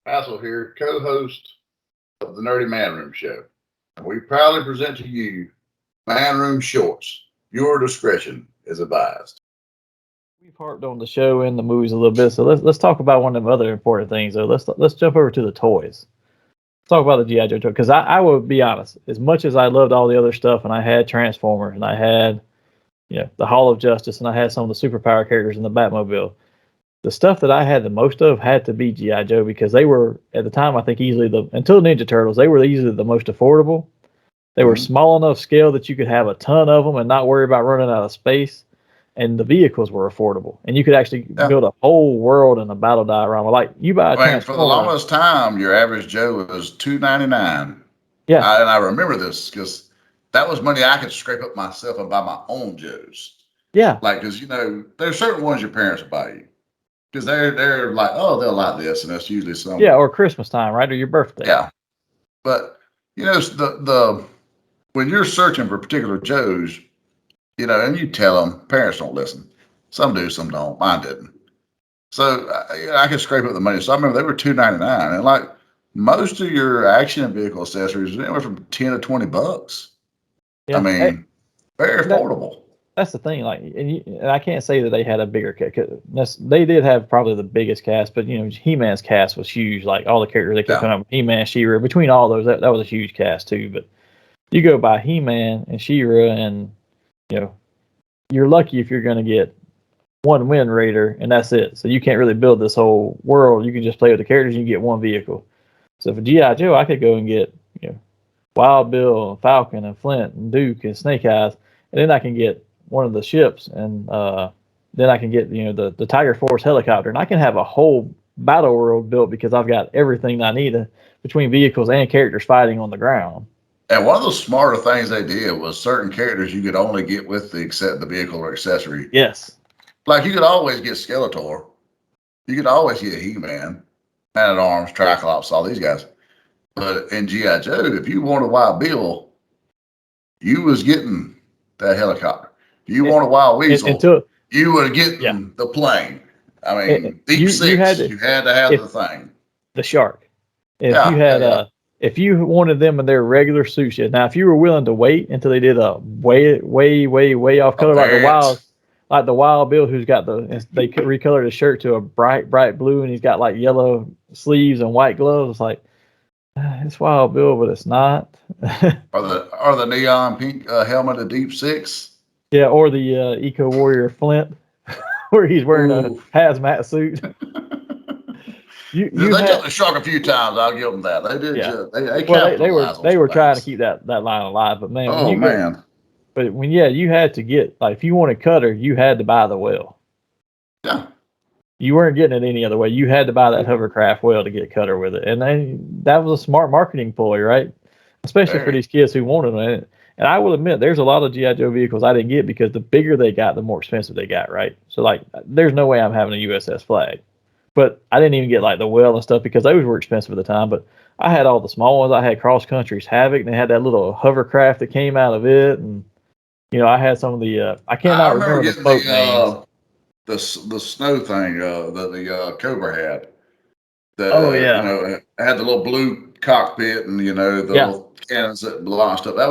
Hassel here, co-host of the Nerdy Man Room Show. And we proudly present to you Man Room Shorts. Your discretion is advised. We've harped on the show and the movies a little bit, so let's talk about one of the other important things. Though let's jump over to the toys. Let's talk about the GI Joe toy because I will be honest. As much as I loved all the other stuff, and I had Transformers, and I had the Hall of Justice, and I had some of the superpower characters in the Batmobile. The stuff that I had the most of had to be GI Joe because they were at the time I think easily the until Ninja Turtles they were easily the most affordable. They were Mhm. small enough scale that you could have a ton of them and not worry about running out of space. And the vehicles were affordable, and you could actually Yeah. build a whole world in a battle diorama. Like you buy a I mean, for the Transformer, longest time, your average Joe was $2.99. yeah, And I remember this because that was money I could scrape up myself and buy my own Joes. yeah, Like, because there's certain ones your parents will buy you because they're like, oh, they'll like this, and that's usually yeah, some. or Christmas time, right, or your birthday. Yeah, but the when you're searching for particular Joes, and you tell them, parents don't listen. Some do, some don't. Mine didn't. So I could scrape up the money. So I remember they were $2.99, and like most of your action vehicle accessories, anywhere from 10 to $20. I Yeah, mean, very that affordable. that's the thing. Like, and I can't say that they had a bigger cast. They did have probably the biggest cast, but He-Man's cast was huge. Like all the characters they kept Yeah, coming up with He-Man, She-Ra. Between all those, that was a huge cast too. But you go by He-Man and She-Ra, and you know you're lucky if you're going to get one Wind Raider, and that's it. So you can't really build this whole world. You can just play with the characters. And you get one vehicle. So for GI Joe, I could go and get Wild Bill, and Falcon, and Flint, and Duke, and Snake Eyes, and then I can get one of the ships, and then I can get the Tiger Force helicopter, and I can have a whole battle world built because I've got everything I need between vehicles and characters fighting on the ground. and one of the smarter things they did was certain characters you could only get with the vehicle or accessory. Yes. Like you could always get Skeletor, you could always get He-Man, Man at Arms, Triclops, all these guys. But in GI Joe, if you wanted Wild Bill, you was getting that helicopter. If you It, wanted Wild Weasel, until you were yeah, getting the plane. I mean, Deep you had Six, to you had to have if the thing. the shark. If you Yeah, yeah, had yeah. if you wanted them in their regular suits, yet now if you were willing to wait until they did a way off A color variant. like the Wild Bill who's got they recolored his shirt to a bright blue and he's got like yellow sleeves and white gloves. It's like it's Wild Bill, but it's not. Or the neon pink helmet of Deep Six. Yeah, or the Eco Warrior Flint, where he's wearing a Ooh. hazmat suit. You They had jumped the shark a few times. I'll give them that. They did. yeah. They Well, they were capitalized on they some were trying to things. keep that line alive, but man, when Oh you go man. But when you had to get like if you wanted Cutter, you had to buy the whale. Yeah. You weren't getting it any other way. You had to buy that hovercraft whale to get Cutter with it, and that was a smart marketing ploy, right? Especially for Very. these kids who wanted it. And I will admit, there's a lot of GI Joe vehicles I didn't get because the bigger they got, the more expensive they got, right? So like, there's no way I'm having a USS Flag, but I didn't even get like the whale and stuff because those were expensive at the time. But I had all the small ones. I had Cross Country's Havoc, and they had that little hovercraft that came out of it, and I had some of the I I cannot remember remember the getting folk names. the snow thing that the Cobra had. Oh The yeah, it had the little blue cockpit and the yeah. little cannons that launched up. That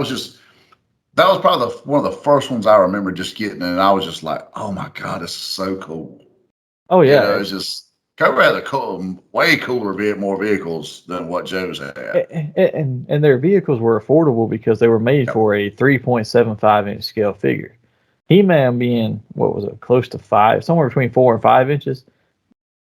was probably one of the first ones I remember just getting, and I was just like, oh my god, this is so cool. Oh yeah, It's just Cobra had way cooler, more vehicles than what Joe's had. and their vehicles were affordable because they were made Yep. for a 3.75-inch scale figure. He-Man being what was it, close to five, somewhere between 4 and 5 inches.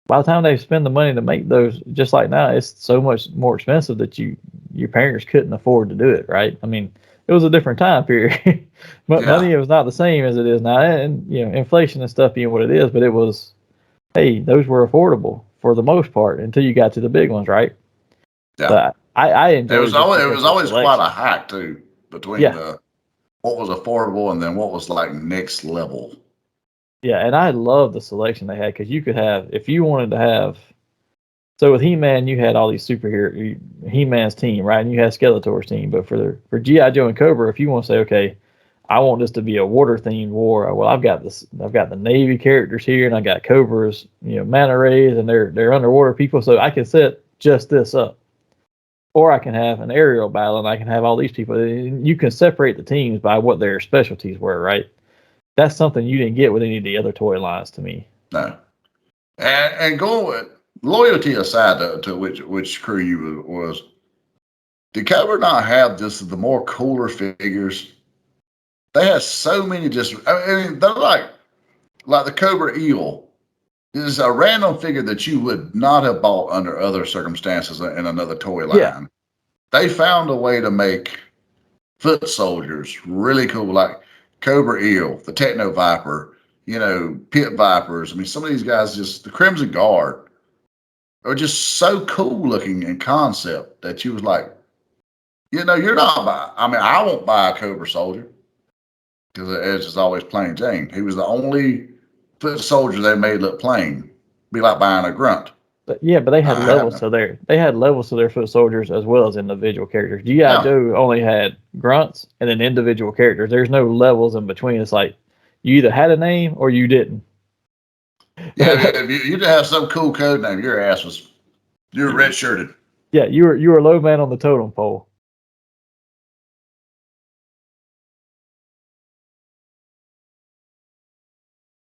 By the time they spend the money to make those, just like now, it's so much more expensive that your parents couldn't afford to do it, right? I mean, it was a different time period. But Yeah. money was not the same as it is now, and inflation and stuff being what it is. But it was, hey, those were affordable for the most part until you got to the big ones, right? Yeah. But I enjoyed it just It because was of the always quite a selection. hack too between Yeah, the what was affordable and then what was like next level. yeah, and I love the selection they had because you could have if you wanted to have. So with He-Man, you had all these superhero He-Man's team, right? And you had Skeletor's team. But for GI Joe and Cobra, if you want to say, okay, I want this to be a water themed war. Well, I've got this. I've got the Navy characters here, and I got Cobra's, manta rays, and they're underwater people. So I can set just this up. Or I can have an aerial battle and I can have all these people. You can separate the teams by what their specialties were, right? That's something you didn't get with any of the other toy lines to me. No. And going with loyalty aside to which crew you was, did Cobra not have just the more cooler figures? They had so many I mean, they're like the Cobra Eel. Is a random figure that you would not have bought under other circumstances in another toy line. Yeah. They found a way to make foot soldiers really cool, like Cobra Eel, the Techno Viper, Pit Vipers. I mean, some of these guys, just the Crimson Guard, are just so cool looking in concept that you was like, you're not buy. I mean, I won't buy a Cobra Soldier because it's just always plain Jane. He was the only foot soldier they made look plain. Be like buying a grunt. But they had levels to their foot soldiers as well as individual characters. G.I. Joe only had grunts and then individual characters. There's no levels in between. It's like you either had a name or you didn't. Yeah, if you didn't have some cool code name, your ass was red shirted. Yeah, you were low man on the totem pole.